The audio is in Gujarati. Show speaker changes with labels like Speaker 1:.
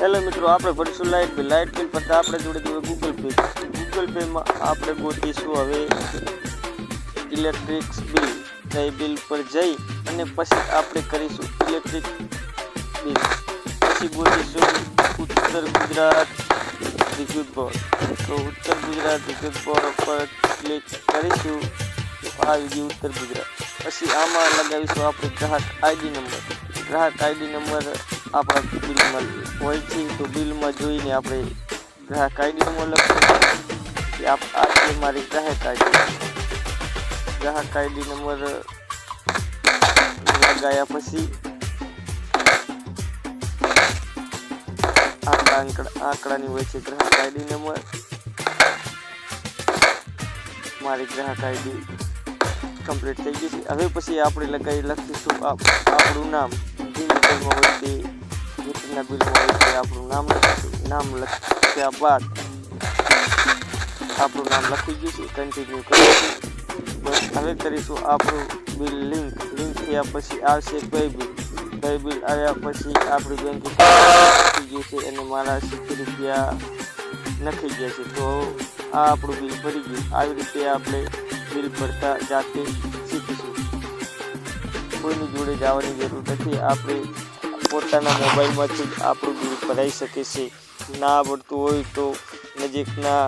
Speaker 1: हेलो मित्रों, આપણે ભરશું લાઇટ બિલ ભરતા આપણે જોડે ગૂગલ પે માં આપણે ગોતીશું હવે ઇલેક્ટ્રિક બિલ. તે બિલ પર જઈ અને પછી આપણે કરીશું ઇલેક્ટ્રિક બિલ. પછી ગોતીશું ઉત્તર ગુજરાત વિદ્યુત બોર્ડ. તો ઉત્તર ગુજરાત વિદ્યુત બોર્ડ પર ક્લિક કરીશું તો આવી ગયું ઉત્તર ગુજરાત. પછી આમાં લગાવીશું આપણે ગ્રાહક આઈડી નંબર આપણા બિલમાં હોય છે. તો બિલમાં જોઈને આપણે ગ્રાહક આઈડી નંબર લખીશું કે આ છે મારી ગ્રાહક આઈડી નંબર લગાયા પછી આંકડાની હોય છે ગ્રાહક આઈડી નંબર. મારી ગ્રાહક આઈડી કમ્પ્લીટ થઈ ગઈ છે. હવે પછી આપણે લખીશું આપણું નામ. જે મીટરમાં હોય તે મીટરના બિલમાં હોય તે આપણું નામ લખીશું. નામ લખ્યા બાદ આપણું નામ લખી ગયું છે. કન્ટિન્યુ કરીશું. બસ હવે કરીશું આપણું બિલ લિંક થયા પછી આવશે પે બિલ આવ્યા પછી આપણી બેંક લખી ગયું છે અને મારા 70 રૂપિયા નખાઈ ગયા છે. તો આ આપણું બિલ ભરી ગયું. આવી રીતે આપણે બિલ ભરતા જાતે શીખીશું. કોઈની જોડે જવાની જરૂર નથી. આપણે પોતાના મોબાઈલમાંથી જ આપણું બિલ ભરાઈ શકે છે. ના આવડતું હોય તો નજીકના